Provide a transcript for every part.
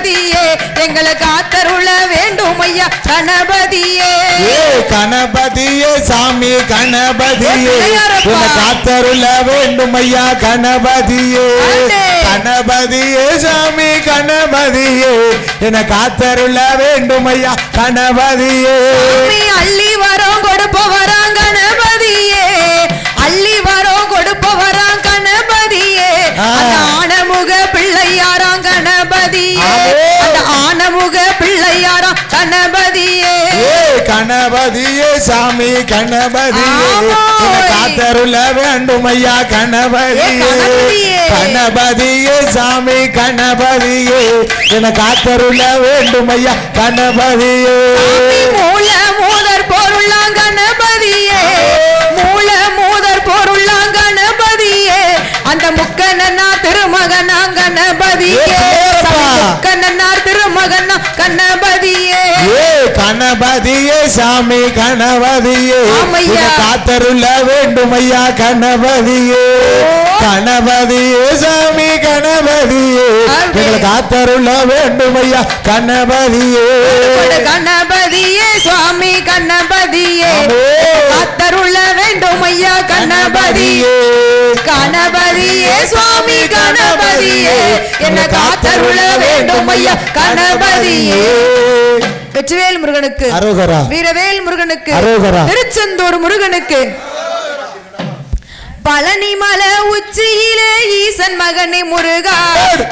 கணபதியே எங்களை காத்தருள வேண்டும் ஐயா கணபதியே. கணபதியே சாமி கணபதியே என்னை காத்தருள வேண்டும் ஐயா கணபதியே. கணபதியே சாமி கணபதியே என்னை காத்தருள வேண்டும் ஐயா கணபதியே. அள்ளி வரோம் கொடுப்பவராம் கணபதியே, அள்ளி வரோம் கொடுப்பவராம் கணபதியே. அந்த ஆனமுக பிள்ளையாராம் கணபதியே, அந்த ஆனமுக பிள்ளையாராம் கணபதியே. கணபதியே சாமி கணபதியே என்னை காத்தருள வேண்டும் ஐயா கணபதியே. கணபதியே சாமி கணபதியே என்னை காத்தருள வேண்டும் ஐயா கணபதியே. மூல மூதர் பொருளாம் கணபதியே, மூல மூதர் பொருளாம் கணபதியே. அந்த முக்கண்ணா திருமகனா கணபதியே, முக்கண்ணனார் திருமகனா கணபதியே. கணபதியே சாமி கணபதியே காத்தருள வேண்டும் ஐயா கணபதியே. கணபதியே சாமி கணபதியே காத்தருள வேண்டும் ஐயா கணபதியே. கணபதியே சுவாமி கணபதியே காத்தருள வேண்டும் ஐயா கணபதியே. கணபதியே சுவாமி கணபதியே என்னை காத்தருள வேண்டும் ஐயா கணபதியே. வெற்றிவேல் முருகனுக்கு அரோகரா, வீரவேல் முருகனுக்கு அரோகரா, திருச்செந்தூர் முருகனுக்கு. பழனிமலை உச்சியிலே ஈசன் மகனே முருகா,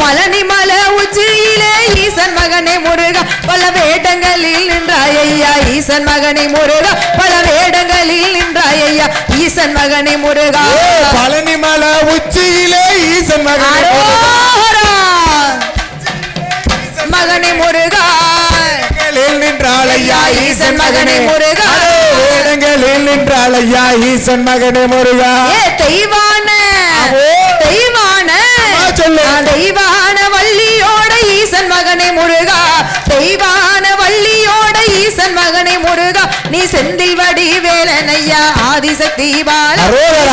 பழனிமலை உச்சியிலே ஈசன் மகனே முருகா. பல வேடங்களில் நின்றாய் ஐயா ஈசன் மகனே முருகா, பல வேடங்களில் நின்றாய் ஐயா ஈசன் மகனே முருகா. பழனிமலை உச்சியிலே ஈசன் மகனே மகனே முருகா நின்றாள் ஐயா ஈசன் மகனே முருகா. வேடங்களில் நின்றாள் ஐயா ஈசன் மகனே முருகா. தெய்வான தெய்வான தெய்வான வள்ளியோட ஈசன் மகனே முருகா, தெய்வான வள்ளியோட ஈசன் மகனே முருகா. நீ செந்தில் வடி வேலனையா ஆதிசக்தி பாலா,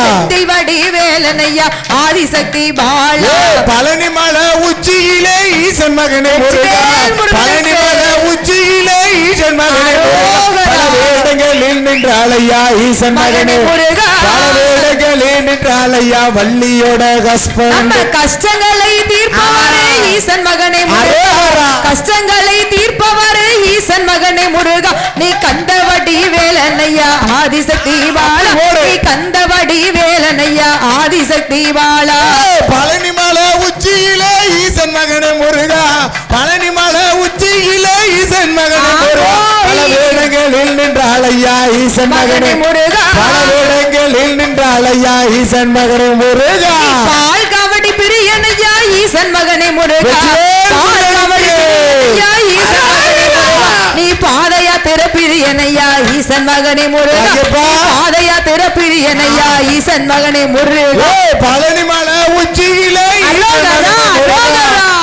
செந்தில் வடி வேலனையா ஆதிசக்தி பாலா. பழனிமலை உச்சியிலே ஈசன் மகனே முருகா, பழனிமலை உச்சியிலே ஈசன் மகனே பல வேடங்களில் நின்றாள் ஐயா ஈசன் மகனே முருகா, பல வேடங்களில் நின்றாள் ஐயா வள்ளியோட கஷ்டங்களை தீர்ப்பவரே ஈசன் மகனே முருகா, கஷ்டங்களை தீர்ப்பவரே ஈசன் மகனே முருகா. நீ கந்தவடி வேலனையா ஆதிசக்தி பாலா, நீ கந்தவடி வேலனையா ஆதிசக்தி பாலா. பழனிமலை உச்சியிலே ஈசன் மகனே முருகா, பழனிமலை உச்சியிலே ஈசன் மகனே முருகா. பல வேடங்களில் நின்றாள் ஐயா ஈசன் மகனே முருகா, பல வேடங்களில் நின்றாள் ஐயா ஈசன் மகனே முருகா. பால் கவடி பிரியனையா ஈசன் மகனே முருகா, பால் கவடி பிரியனையா ஈசன் மகனே முருகா. நீ பாதையா திறப்பிரியனையா ஈசன் மகனே முருகா, பாதையா திறப்பிரியனையா ஈசன் மகனே முருகா. பழனிமலை உச்சியிலே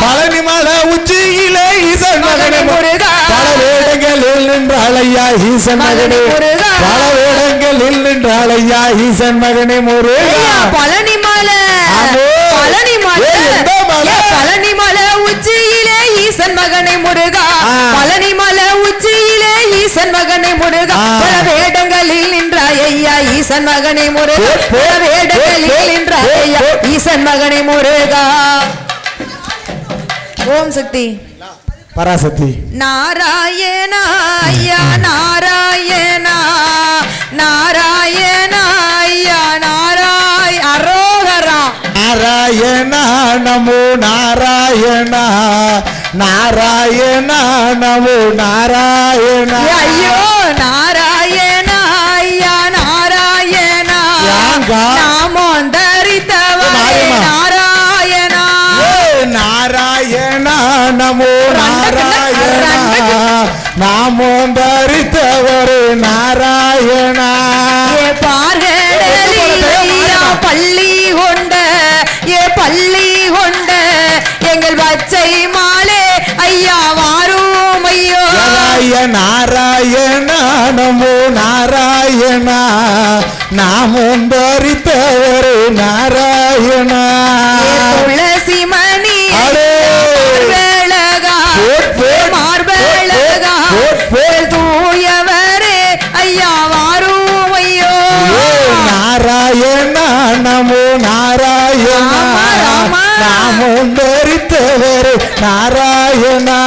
பழனிமலை உச்சியிலே ஈசன் மகனே முருகா, பல வேடங்களில் நின்றாள் ஐயா ஈசன் மகனே முருகா, பல வேடங்களில் நின்றாள் ஐயா ஈசன் மகனே முருகா. பழனிமலை பழனிமலை பழனிமலை உச்சியிலே ஈசன் மகனே முருகா, பழனிமலை உச்சியிலே ஈசன் மகனே முருகா. பல வேடங்களில் நின்றாய் ஐயா ஈசன் மகனே முருகா, பல வேடங்களில் நின்றாய் ஐயா ஈசன் மகனே முருகா. ஓம் சக்தி பராசக்தி. நாராயண ஐயா நாராயணா, நாராயண ஐயா நாராய் அரோகரா. நாராயண நமோ நாராயண, நாராயண நமோ நாராயண. ஐயோ நாராயண ஐயா நாராயணா, நாமம் தரித்தவரே நாராயணா. நாராயண நமோ நாராயண, நாமம் தரித்தவர் நாராயணா. பள்ளி கொண்ட ஏ பள்ளி கொண்ட எங்கள் பச்சை மாலே ஐயா வாரும் ஐயோ. நாராயண நமோ நாராயண, நாமம் தரித்தவர் நாராயணா. துளசி மணி வேளகா நாராயணா ராமா, ராமா. நாமும் தரித்தவர் நாராயணா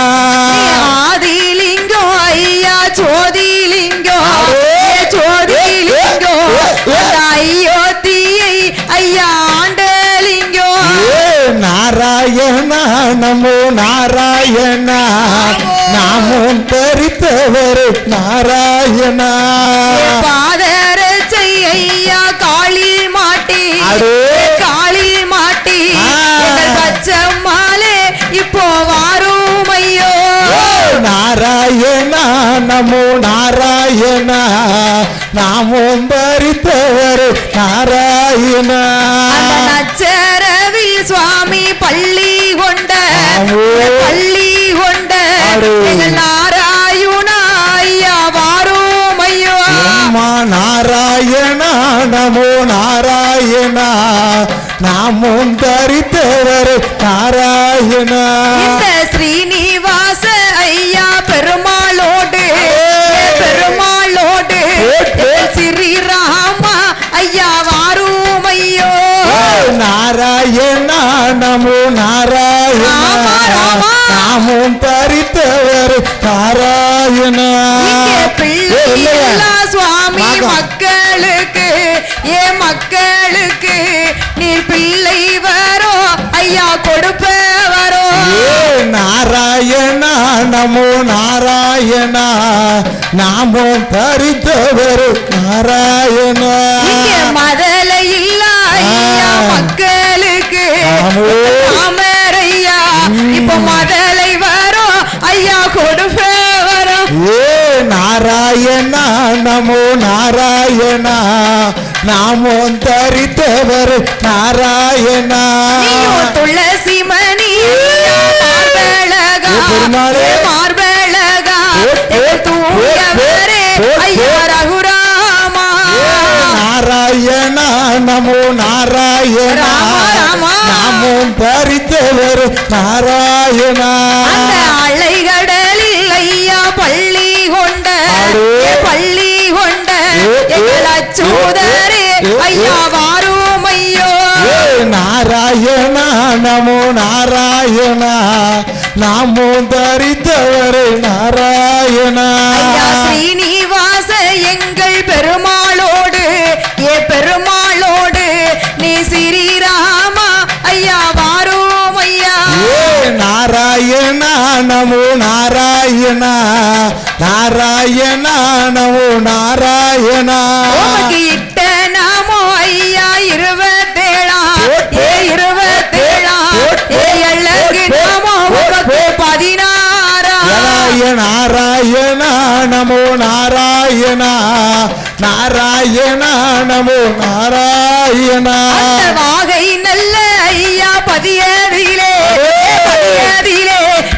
ஆதிலிங்கம் ஐயா ஜோதிலிங்கம் அடே. ஜோதிலிங்கம் அந்த அயோத்தியை ஐயா ஆண்டலிங்கம் நாராயணா நமோ நாராயணா நாமும் தரித்தவர் நாராயணா பாதரச்சை ஐயா காளில் மாட்டி அடே. காளில் மாட்டி ஆ. எங்கள் பச்சம்மாளே இப்போ வாரும் ஐயோ நாராயணா நமோ நாராயணா நாமும் தரித்தவர் நாராயணா அந்த நச்சரவில் சுவாமி பள்ளி கொண்ட ஆமோ. பள்ளி கொண்ட அடே. எங்கள் நாராயணா ஐயா வாரும் ஐயோ அம்மா நாராயணா நமோ நாராயணா நாமும் தரித்தவர் நாராயணா இந்த ஸ்ரீனிவாச ஐயா பெருமாளோடு பெருமாளோடு ஸ்ரீராமா ஐயா வாரும் ஐயோ நாராயணா நமோ நாராயணா ராமா, ராமா. நாமும் தரித்தவர் நாராயணா இங்கே பிள்ளை இல்லையா? இல்லா சுவாமி வாங்க. மக்களுக்கு மக்களுக்கு நீ பிள்ளை வரோ ஐயா கொடுப்ப வரோ நாராயணா நமோ நாராயணா நாமும் தரித்தவர் நாராயணா இங்கே மதல இல்ல ஐயா மக்களுக்கு ஆமோ. தாமரையா இப்ப மதலை வரும் ஐயா கொடுப்ப வரும் நாராயணா நமோ நாராயணா நாமும் தரித்தவர் நாராயணா நீயோ துளசி மணி ஐயா மார்பழகா ஏ பெருமாளே. மார்பழகா ஏ, தூயவரே ஐயா ரகுராமா நாராயணா நமோ நாராயணா ராமா, ராமா. நாமும் தரித்தவர் நாராயணா அந்த அலைகடலில் ஐயா பள்ளி கொண்ட அடே. பள்ளி கொண்ட ஏ, எங்கள் அச்சூதரே ஐயா வாரும் ஐயோ நாராயணா நமோ நாராயணா நாமும் தரித்தவர் நாராயணா ஐயா ஸ்ரீனிவாச எங்கள் பெருமாளோடு பெருமாளோடு நீ ஸ்ரீராமா ஐயா வாரும் ஐயா நாராயணா நமோ நாராயணா நாராயணா நமோ நாராயணா உமக்கு இட்ட நாமோ ஐயா 27 எள்ளங்கு நாமோ உமக்கு 16 நாராயணா நமோ நாராயணா நாராயணா நமோ நாராயணா அந்த வாகை நல்ல ஐயா பதியதிலே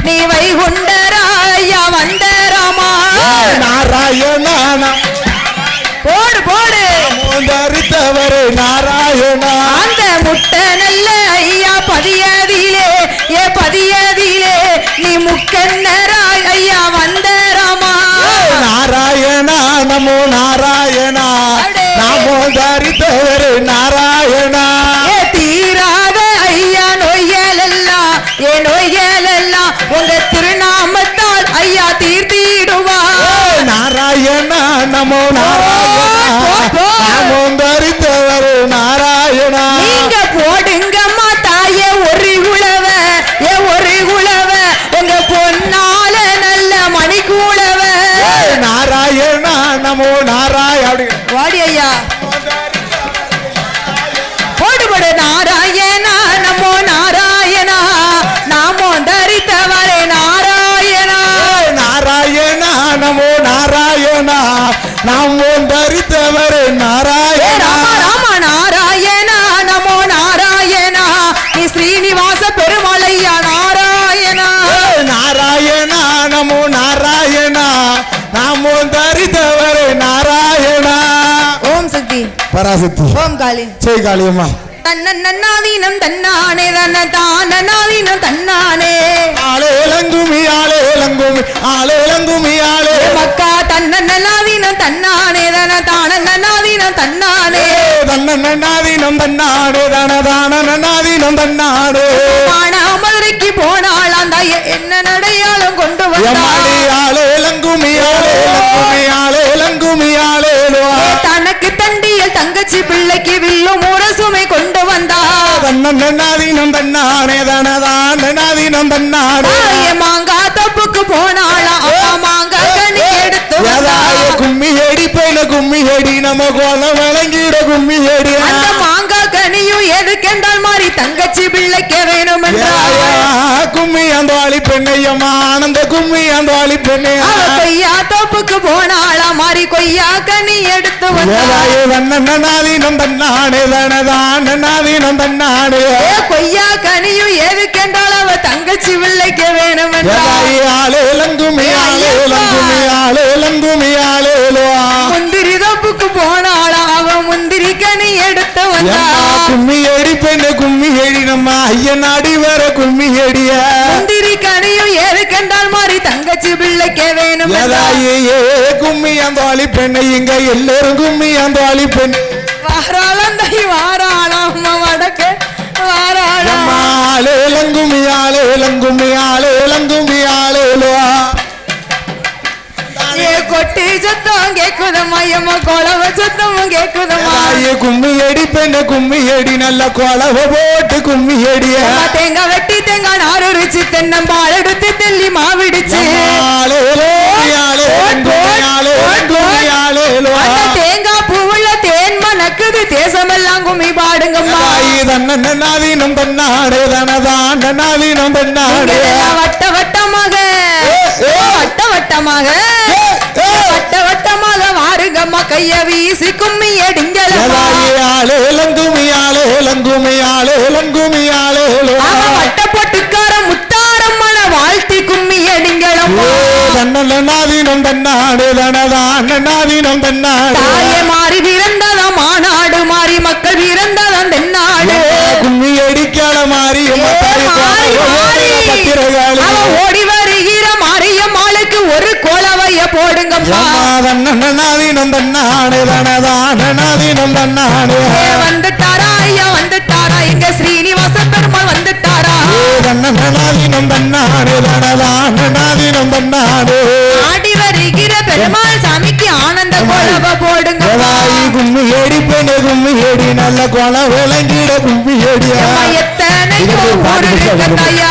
நீ வைகுண்டரா ஐயா வந்தராமா நாராயணா போடு போடு தரித்தவர் நாராயணா அந்த முட்டை நல்ல ஐயா பதியதிலே நீ முக்கன்னராய் ஐயா வந்தராமா நாராயணா நமோ நாராயணா அடே. நமோ தரித்தவர் நாராயணா தீராத ஐயா நோய்களெல்லாம் நோய்களெல்லாம் உங்க திருநாமத்தால் ஐயா தீர்த்திடுவா நாராயணா நமோ நாராயணா நமோ தரித்தவர் நாராயணா நீங்க போடுங்கம்மா தாயே ஒரு குளவ உங்க பொன்னால நல்ல மணிக்கூளவ நாராயணா நமோ நாராயண வாடி ஐயா போடு போடு நாராயணா நமோ நாராயணா நாமோ தரித்தவரே நாராயணா நாராயணா நமோ நாராயணா நமோ தரித்தவர் நாராயணா ராமா ராமா நாராயணா நமோ நாராயணா நீ ஸ்ரீனிவாச பெருமாளையா நாராயணா நாராயணா நமோ நாராயணா நமோ தரித்தவர் நாராயணா ஓம் சக்தி பராசக்தி ஓம் காளி ஜெய் காளியம்மா தன்னன்னாதீனம் தன்னானே தானநாதீனம் தன்னானே ஆளேலங்குமி ஆளேலங்குமி ஆளேலங்குமி ஆளே மக்கா தன்னன்னாதீனம் தன்னானே தானநாதீனம் தன்னானே தன்னன்னாதீனம் தன்னாடு தனதானநாதீனம் தன்னாடு மதுரைக்கு போனாள் அந்த என்ன நடையாளம் கொண்டு தனக்கு தண்டியல் தங்கச்சி பிள்ளைக்கு வில்லு முரசுமை கொண்டு வந்தா தன்னன்னாதீனம் தன்னானே தனதானநாதீனம் தன்னாடு மாங்கா தப்புக்கு போனாளா மாங்கா கனி எடுத்து கும்மி அடி போயில கும்மி அடி நம்ம கோலம் விளங்கிட கும்மி அடி அந்த மாங்கா கனியும் எதுக்கென்றால் மாறி தங்கச்சி பிள்ளைக்க வேணும் கும்மி அந்த வாழி பெண்ணையம்மா ஆனந்த கும்மி அந்த வாழி பெண்ணை கொய்யா தோப்புக்கு போனாளா மாறி கொய்யா கனி எடுத்து வந்தாதீனம் தன்னாடு தனதானநாதீனம் தன்னாடு கொய்யா கனியும் எதுக்கென்றால் அவ தங்கச்சி பிள்ளைக்க வேணும் முந்திரி தோப்புக்கு போனாளா அவ முந்திரி கனி எடுத்து வந்தா கும்மி அடி பெண்ணு கும்மி அடி நம்ம ஐயன் நாடி வர கும்மி அடிய முந்திரி கனியும் எதுக்கென்றால் மாறி தங்கச்சி பிள்ளைக்க வேணும் கும்மி அந்த வாழி பெண்ணை இங்க எல்லாரும் கும்மி அந்த வாழி பெண் வாராளந்தை வாராளாம் வடக்கு வாராளாம் ஆளேலங்குமி ஆளேலங்குமி ஆளேலங்குமி ஆளேலுவா கொட்டி சத்தம் கேக்குதம்மா எம்மா கொலவ சத்தமும் கேக்குதம்மா கும்மி அடி பெண்ணு கும்மி அடி நல்ல கொலவ போட்டு கும்மி அடிய தேங்காய் வெட்டி தேங்காய் நாறு ருச்சி தென்னம்பால் எடுத்து தெல்லி மாவிடுச்சு தேங்காய் பூவுள்ள தேன் மணக்குது தேசமெல்லாம் கும்மி பாடுங்கம்மா தன்னநாதீனம் தன்னாடு தனதானநாதீனம் தன்னாடு வட்ட வட்டமாக வட்ட வட்டமாக வட்ட வட்டமாக வாருங்கம்மா கைய வீசி கும்மி வட்ட பொட்டுக்கார முத்தாரம்மன வாழ்த்தி கும்மி அடிங்களம் தன்னநாதீனம் தன்னாடு தனதானநாதீனம் தன்னாடு தாயே மாறி பிறந்ததா மாநாடு மாறி மக்கள் பிறந்ததான் தென்னாடு கும்மி அடிக்கால மாறி ஓடி வருகிற மாரியம்மாளுக்கு ஒரு கோலவைய போடுங்கம்மா தன்னநாதீனம் தன்னாடு தனதானநாதீனம் தன்னாடு வந்துட்டாரா ஐயா வந்துட்டாரா இங்க ஸ்ரீனிவாச பெருமாள் வந்துட்டாரா தன்னநாதீனம் தன்னாடு தனதானநாதீனம் தன்னாடு ஆடி வருகிற பெருமாள் சாமிக்கு ஆனந்த கோலவ போடுங்க கும்மி ஏடி பெண்ணு கும்மி ஏடி நல்ல கோலம் விளங்கிட கும்மி ஏடி எத்தனையோ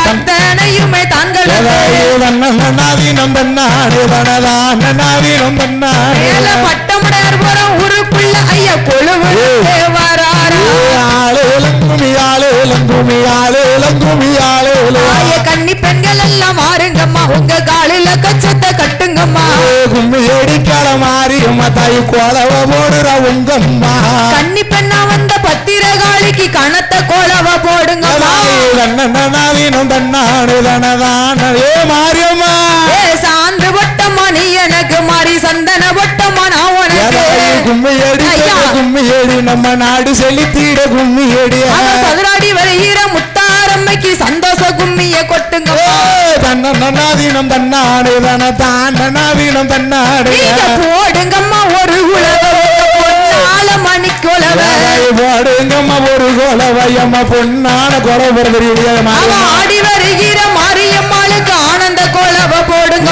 அத்தனையுமே தாங்கள் தன்னநாதீனம் தன்னாடு தனதானநாதீனம் தன்னாடு பட்டமுடையார் போற ஊருக்குள்ள ஐயா கொழுவு வராரா கன்னி பெண்கள் எல்லாம் மாறுங்கம்மா உங்க காலில கச்சத்தை கட்டுங்கம்மா கும்மி ஏடிக்கால மாறியம்மா தாய் கோலவ போடுற உங்கம்மா கன்னி பெண்ணா வந்த பத்திரகாளிக்கு கணத்த கோலவ போடுங்கம்மா தன்னநாதீனம் தன்னாடு தனதான மாரியம்மா சாந்து வட்டம்மா நீ எனக்கு மாறி சந்தன வட்டம்மா நான் உனக்கு கும்மி ஏடி நம்ம நாடு செலுத்திட கும்மி ஏடி சதுராடி வருகிற முத்தாரம்மைக்கு சந்தோஷ கும்மிய கொட்டுங்க தன்னநாதீனம் தன்னாடு தனதானநாதீனம் தன்னாடு போடுங்கம்மா ஒரு பொன்னால மணி கொலவ போடுங்கம்மா ஒரு கொலவையம்மா பொன்னான கொலை ஆடி வருகிற மாரியம்மாளுக்கு ஆனந்த கோலவ போடுங்க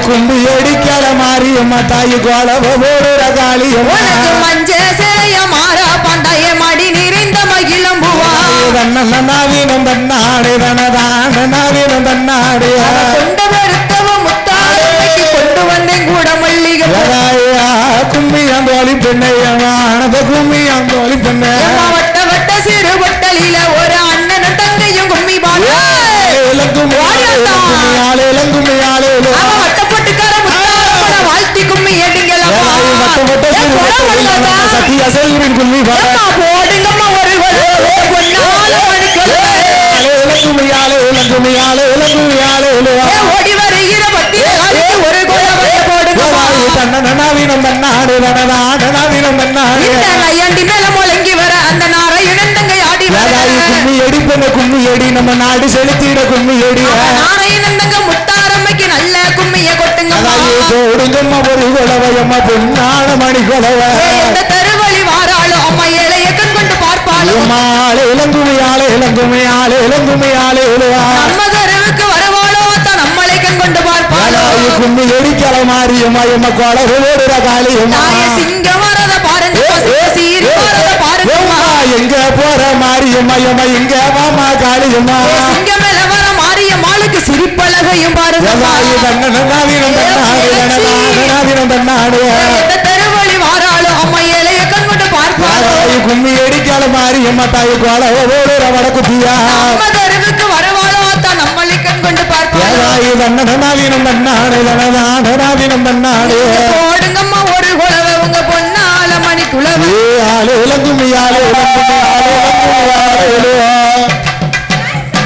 கும்பி அடிக்கால மாரியம்மா தாய் கோலவ போடுற காளியம்மா மஞ்ச சேய மாறா பந்தாய மடி நிறைந்த மகிழம்புவா தன்னநாதீனம் தன்னாடு தனதானநாதீனம் தன்னாடு கொண்டு வருத்தவ முத்தாரம்மைக்கு கொண்டு வந்தேன் கூட மல்லிகை கும்மி அந்த ஒளி பெண்ணையம்மா ஆனந்த கும்மி அந்த ஒளி பெண்ணை வட்ட வட்ட சிறு வட்டலில ஒரு அண்ணனும் தங்கையும் கும்மி பாடு வட்டப்பட்டுக்கார வாழ்த்தி கும்மி சத்தியா செல்வரின் கும்மி போடுங்கம்மா ஒரு ஓடி வருகிற பத்திரகாளிக்கு ஒரு தன்னநாதீனம் தன்னாடு தனதானநாதீனம் தன்னாடு நையாண்டி மேல முழங்கி வர அந்த நாராயணன் தங்கை ஆடி கும்மி எடி பெண்ண கும்மி எடி நம்ம நாடு செலுத்திட கும்மி எடி நாராயணன் தங்க முத்தாரம்மைக்கு நல்ல கும்மிய கொட்டுங்க போடுங்கம்மா ஒரு கொலவையம்மா பொன்னான மணி கொலவை தருவழி வாராளோ அம்மா இளைய ஆளே இளங்குமி ஆளே இளங்குமி ஆளே இளங்குமி ஆளே நம்ம தெருவுக்கு வருவாளோ தான் நம்மளை கண் கொண்டு பார்ப்பாளோ கும்மி எடிக்கல மாறியம்மா எம்ம கொளரோடுற காளியம்மா சிங்கம் வரத பாருங்க சீரி வரத பாருங்கம்மா எங்க போற மாரியம்மா எம்மா எங்க வாமா காளியம்மா சிங்கம் மேல வர மாரியம்மாளுக்கு சிரிப்பழகையும் பாருங்கம்மா தெருவழி வாராளோ அம்மா ஏழைய கண் கொண்டு பார்ப்பாளோ கும்மி எடிக்கல மாரியம்மா தாய் கொளரோடுற வடக்குத்தியா நம்ம தெருவுக்கு வருவாளோ தான் நம்மளை கண் கொண்டு பார்ப்பாளோ போடுங்கம்மா ஒரு குலவை உங்க பொண்ணால மணி குலவை இளங்குமி ஆளே